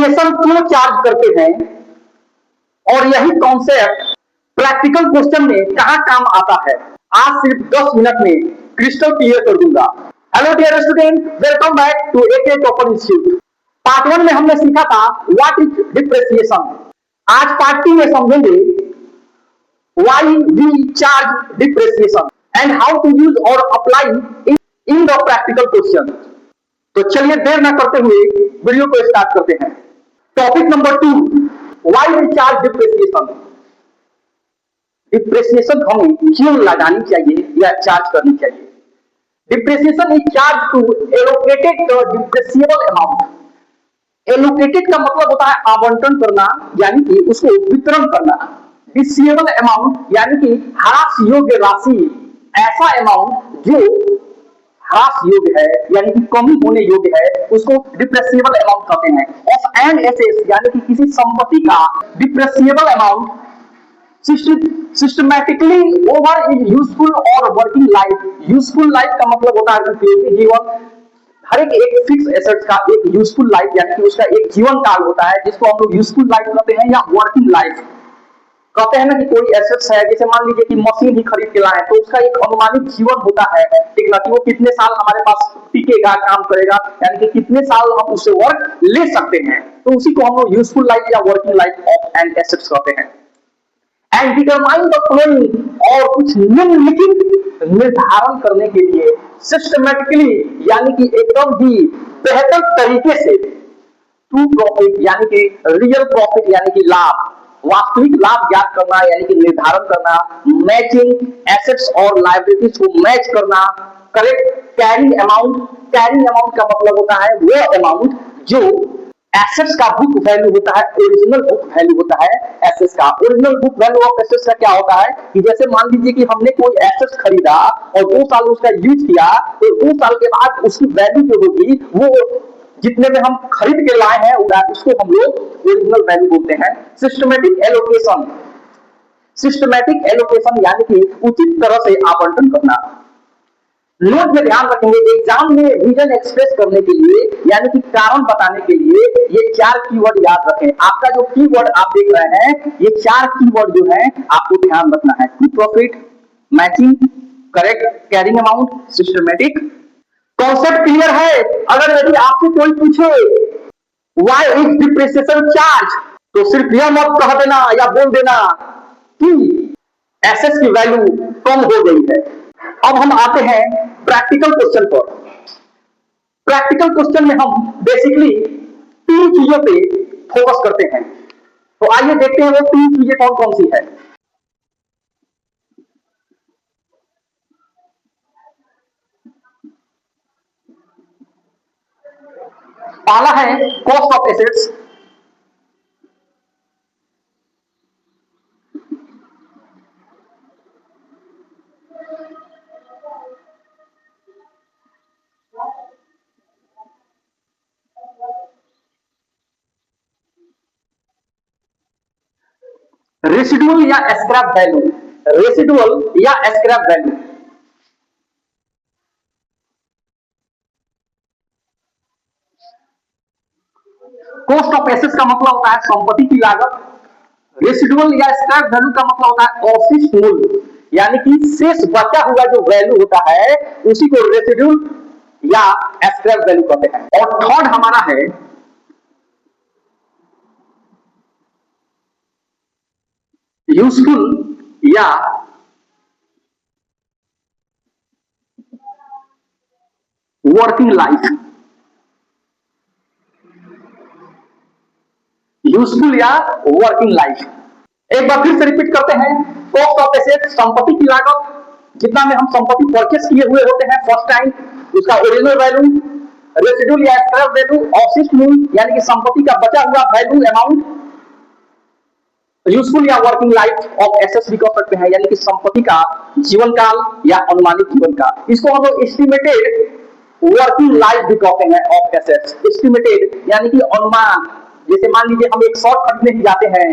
Depreciation क्यों charge करते हैं और यही कॉन्सेप्ट प्रैक्टिकल क्वेश्चन में कहां काम आता है, आज सिर्फ 10 मिनट में क्रिस्टल क्लियर कर दूंगा। Hello dear student, welcome back to AK topper institute. Part 1 में हमने सीखा था व्हाट इज डिप्रिसिएशन। आज पार्ट 2 में समझेंगे why we charge depreciation and how to use और apply in the practical question. तो चलिए देर न करते हुए वीडियो को स्टार्ट करते हैं। Topic number 2, why we charge depreciation. Depreciation हमें क्यों लगानी चाहिए या चार्ज करनी चाहिए। Depreciation is charge to allocated the depreciable amount. Allocated का मतलब होता है आवंटन करना, यानी कि उसको वितरण करना। डिप्रिसिएबल अमाउंट यानी कि ह्रास योग्य राशि, ऐसा अमाउंट जो ह्रास योग्य है यानी कि कमी होने योग्य है, उसको डिप्रिसिएबल अमाउंट कहते हैं। ऑफ एन एसेट यानी कि किसी संपत्ति का depreciable amount systematically over in useful और वर्किंग लाइफ। यूजफुल लाइफ का मतलब होता है उपयोगी जीवन। हर एक फिक्स एसेट का एक यूजफुल लाइफ यानी कि उसका एक जीवन काल होता है, जिसको हम लोग यूजफुल लाइफ कहते हैं या वर्किंग लाइफ कहते हैं ना। कि कोई एसेट्स है, जैसे मान लीजिए कि मशीन ही खरीद के लाए तो उसका एक अनुमानित जीवन होता है, ठीक ना, कि वो कितने साल हमारे पास टिकेगा, काम करेगा, यानी कि कितने साल हम उससे वर्क ले सकते हैं। तो उसी को हम लोग यूजफुल लाइफ या working life of an assets कहते हैं। एंड डिटरमाइन द फॉलोइंग, और कुछ निम्नलिखित निर्धारण करने के लिए सिस्टमैटिकली यानी कि एकदम ही बेहतर तरीके से ट्रू प्रॉफिट यानी कि रियल प्रॉफिट यानी कि लाभ, वास्तविक लाभ ज्ञात करना यानी कि निर्धारण करना, मैचिंग एसेट्स और लायबिलिटीज को मैच करना, correct carrying amount. Carrying amount का मतलब होता है वो अमाउंट जो एसेट्स का बुक वैल्यू होता है, ओरिजिनल बुक वैल्यू होता है एसेट्स का। Original book value of assets का क्या होता है कि जैसे मान लीजिए कि हमने कोई एसेट्स खरीदा और 2 साल उसका यूज किया, तो 2 साल के बाद उसकी वैल्यू जो होगी वो जितने में हम खरीद के लाए हैं उसको हम लोग ओरिजिनल वैल्यू बोलते हैं। Systematic allocation. सिस्टमैटिक एलोकेशन यानी कि उचित तरह से आवंटन करना। नोट में ध्यान रखेंगे, एग्जाम में रीजन एक्सप्रेस करने के लिए यानी कि कारण बताने के लिए ये 4 कीवर्ड याद रखें। आपका जो कीवर्ड आप देख रहे हैं, ये 4 कीवर्ड जो है आपको ध्यान रखना है। True profit, matching, correct carrying amount, systematic. Concept clear है? अगर यदि आपसे कोई पूछे व्हाई इज डिप्रिसिएशन चार्ज, तो सिर्फ यह मत कह देना या बोल देना कि एसेट्स की वैल्यू कम हो गई है। अब हम आते हैं प्रैक्टिकल क्वेश्चन पर। प्रैक्टिकल क्वेश्चन में हम बेसिकली 3 चीजों पे फोकस करते हैं। तो आइए देखते हैं वो 3 चीजें कौन कौन सी है। पहला है कॉस्ट ऑफ एसेट्स। रेसिडुअल या स्क्रैप वैल्यू। रेसिडुअल या scrap value. Cost of assets का मतलब होता है संपत्ति की लागत। रेसिडुअल या स्क्रैप वैल्यू का मतलब होता है अवशिष्ट मूल्य, यानी कि शेष बचा हुआ जो वैल्यू होता है उसी को रेसिडुअल या स्क्रैप वैल्यू कहते हैं। और थर्ड हमारा है यूजफुल या वर्किंग लाइफ। यूजफुल या वर्किंग लाइफ। एक बार फिर से रिपीट करते हैं। कॉस्ट ऑफ एसेट संपत्ति की लागत, जितना में हम संपत्ति परचेस किए हुए होते हैं फर्स्ट टाइम, उसका ओरिजिनल वैल्यू। रेसिडुअल या स्क्रैप वैल्यू अवशिष्ट मूल्य यानी कि संपत्ति का बचा हुआ वैल्यू अमाउंट। यूजफुल या वर्किंग लाइफ ऑफ एसेट्स भी कह सकते हैं, यानी कि संपत्ति का जीवन काल या अनुमानित जीवन काल। इसको हम लोग एस्टिमेटेड वर्किंग लाइफ भी कहते हैं ऑफ एसेट्स। एस्टिमेटेड यानी कि अनुमान। जैसे मान लीजिए हम एक शर्ट खरीदने जाते हैं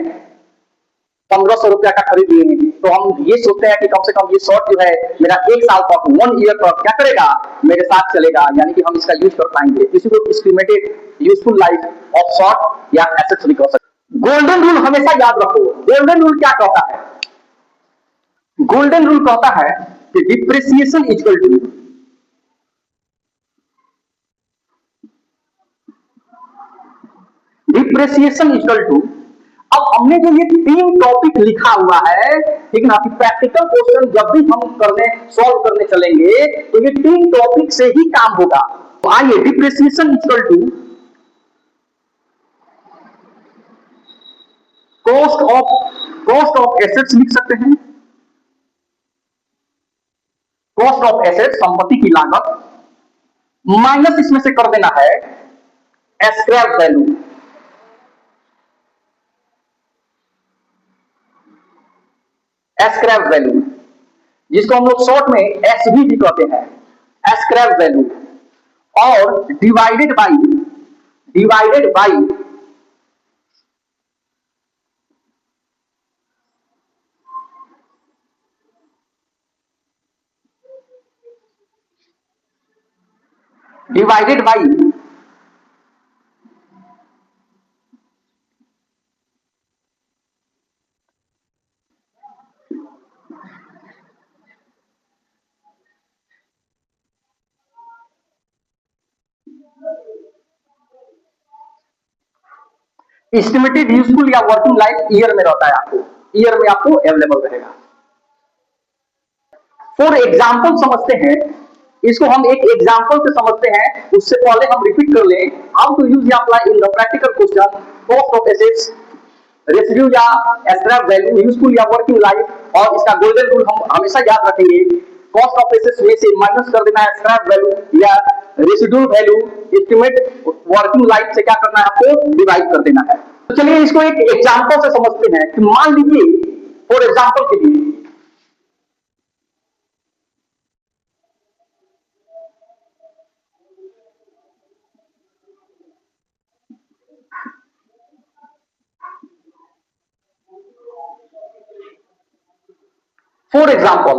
1500 रुपया का खरीद लिए, तो हम ये सोचते हैं कि कम से कम ये शॉर्ट जो है मेरा 1 साल तक, 1 ईयर तक क्या करेगा, मेरे साथ चलेगा, यानी कि हम इसका यूज कर पाएंगे। इसी को estimated useful life of short या एसेट्स भी कह सकते हैं। गोल्डन रूल हमेशा याद रखो। गोल्डन रूल क्या कहता है? गोल्डन रूल कहता है कि डिप्रिसिएशन इक्वल टू अब हमने जो ये 3 टॉपिक लिखा हुआ है, ठीक ना, कि प्रैक्टिकल क्वेश्चन जब भी हम सॉल्व करने चलेंगे तो ये 3 टॉपिक से ही काम होगा। तो आइए, depreciation equal to cost of assets लिख सकते हैं। कॉस्ट ऑफ एसेट्स, संपत्ति की लागत, माइनस इसमें से कर देना है स्क्रैप वैल्यू। स्क्रैप वैल्यू, जिसको हम लोग शॉर्ट में एसवी भी कहते हैं, स्क्रैप वैल्यू, और डिवाइडेड बाई एस्टिमेटेड यूजफुल या वर्किंग लाइफ ईयर में रहता है, आपको ईयर में आपको अवेलेबल रहेगा। फॉर एग्जाम्पल समझते हैं इसको, हम एक एग्जाम्पल से समझते हैं, उससे पहले हम रिपीट कर लें। हाउ टू यूज या apply in the practical question cost of assets, residue या स्क्रैप वैल्यू, यूजफुल या वर्किंग लाइफ, और इसका गोल्डन रूल हम हमेशा याद रखेंगे। कॉस्ट ऑफ एसेट्स में से माइनस कर देना है स्क्रैप वैल्यू या residual value, estimate working life से क्या करना है, आपको डिवाइड कर देना है। तो चलिए इसको एक एग्जाम्पल से समझते हैं कि मान लीजिए फॉर एग्जाम्पल के लिए for example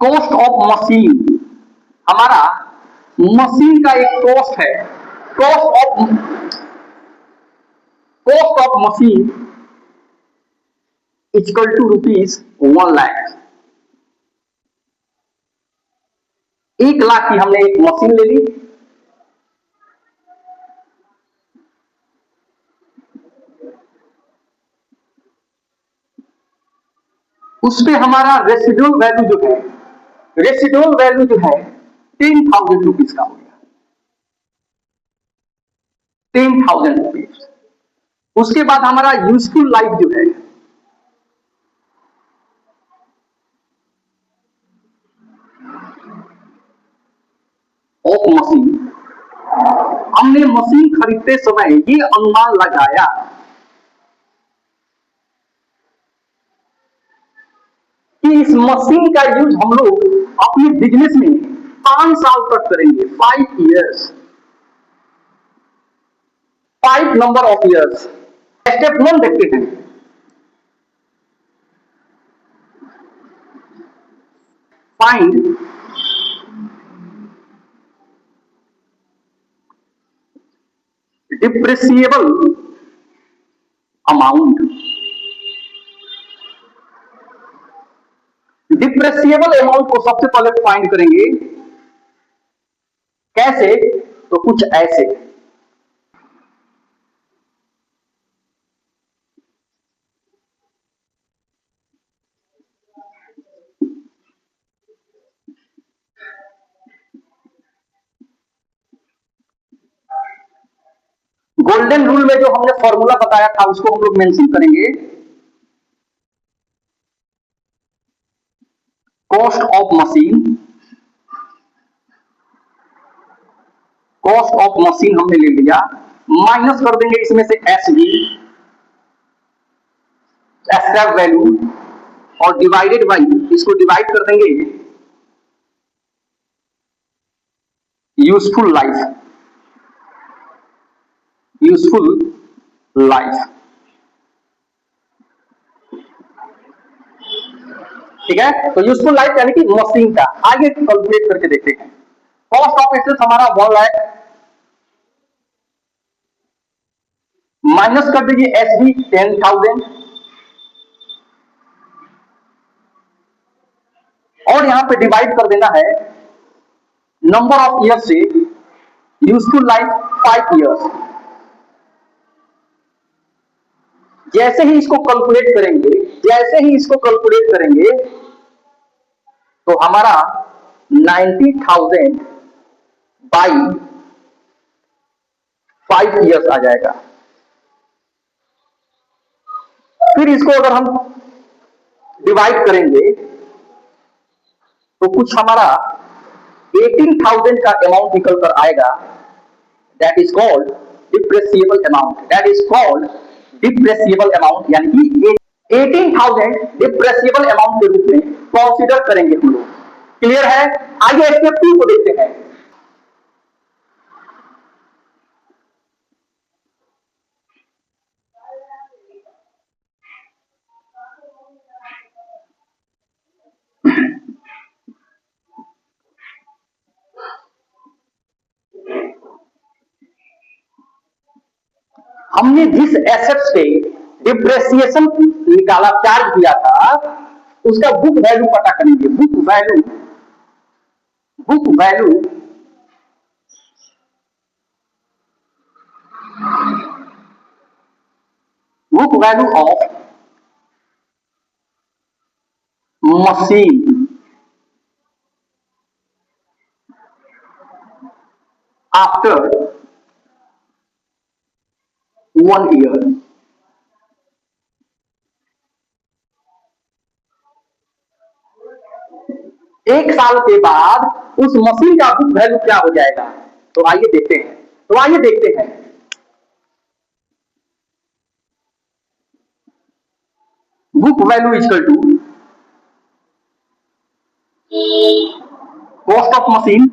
cost of machine, हमारा मशीन का एक कॉस्ट है, cost of machine equal to ₹1,00,000। 1,00,000 की हमने एक मशीन ले ली, उस पे हमारा रेसिडुअल वैल्यू जो है 10,000 रुपीज का हो गया, 10,000 रुपीज। उसके बाद हमारा यूजफुल लाइफ जो है ऑफ मशीन, हमने मशीन खरीदते समय ये अनुमान लगाया कि इस मशीन का यूज हम लोग अपने बिजनेस में 5 साल तक करेंगे, 5 years, 5 number of years. Step 1 देखते हैं। Find depreciable amount. Depreciable amount को सबसे पहले फाइंड करेंगे, कैसे, तो कुछ ऐसे। गोल्डन रूल में जो हमने फॉर्मूला बताया था उसको हम लोग मेंशन करेंगे। कॉस्ट ऑफ मशीन हमने ले लिया, माइनस कर देंगे इसमें से एसवी, स्क्रैप वैल्यू, और डिवाइडेड बाई, इसको डिवाइड कर देंगे यूजफुल लाइफ, यूजफुल लाइफ, ठीक है। तो यूजफुल लाइफ यानी कि मशीन का आगे कैलकुलेट करके देखते हैं। कॉस्ट ऑफ एसेट्स हमारा 1 लाख, माइनस कर दीजिए एसडी 10,000, और यहां पे डिवाइड कर देना है नंबर ऑफ ईयर से, यूजफुल लाइफ 5 ईयर्स। जैसे ही इसको कैलकुलेट करेंगे, जैसे ही इसको कैलकुलेट करेंगे तो हमारा 90,000 बाई 5 ईयर्स आ जाएगा। फिर इसको अगर हम डिवाइड करेंगे तो कुछ हमारा 18,000 का अमाउंट निकल कर आएगा, that is called depreciable amount, that is called depreciable amount, यानी कि 18,000 डिप्रेसिएबल अमाउंट के रूप में कंसीडर करेंगे हम लोग। क्लियर है? आइए स्टेप 2 को देखते हैं। हमने जिस एसेट्स पे डिप्रेसिएशन निकाला, चार्ज किया था, उसका बुक वैल्यू पता करेंगे। Book value, book value book value of machine after 1 year. एक साल के बाद उस मशीन का बुक वैल्यू क्या हो जाएगा? तो आइए देखते हैं, तो आइए देखते हैं। Book value equal to cost of machine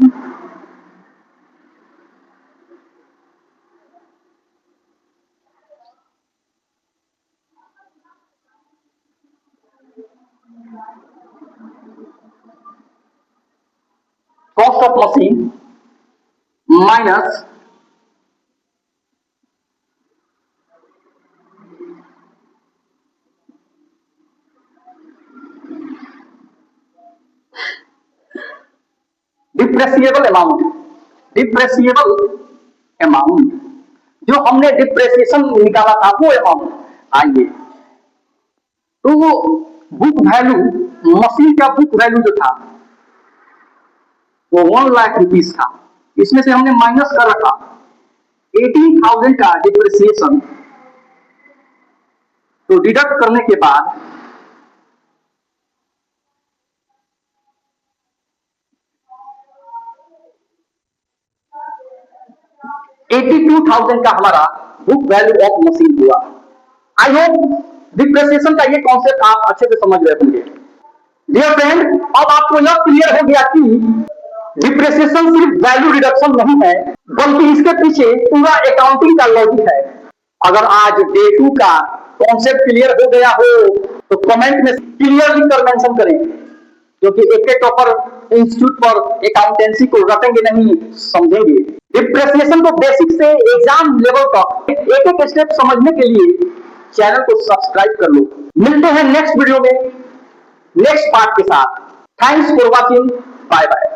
cost of machine minus depreciable amount, depreciable amount जो हमने डिप्रेसिएशन निकाला था वो अमाउंट। आइए, तो वो बुक वैल्यू, मशीन का बुक वैल्यू जो था वो 1 लाख रुपीस था। इसमें से हमने माइनस कर रखा 18,000 का डिप्रेसिएशन। तो डिडक्ट करने के बाद 82,000 का हमारा बुक वैल्यू ऑफ मशीन हुआ। आई होप डिप्रेसिएशन का ये कॉन्सेप्ट आप अच्छे से समझ रहे होंगे। डियर फ्रेंड, अब आपको यह क्लियर हो गया कि डिप्रेसिएशन सिर्फ वैल्यू रिडक्शन नहीं है, बल्कि इसके पीछे पूरा अकाउंटिंग का लॉजिक है। अगर आज डे 2 का कॉन्सेप्ट क्लियर हो गया हो तो कमेंट में क्लियरली कर मेंशन करें, क्योंकि एक टॉपर इंस्टीट्यूट पर अकाउंटेंसी को रटेंगे नहीं, समझेंगे। डिप्रेसिएशन को बेसिक से एग्जाम लेवल तक एक एक स्टेप समझने के लिए चैनल को सब्सक्राइब कर लो। मिलते हैं नेक्स्ट वीडियो में नेक्स्ट पार्ट के साथ। Thanks for watching, bye bye.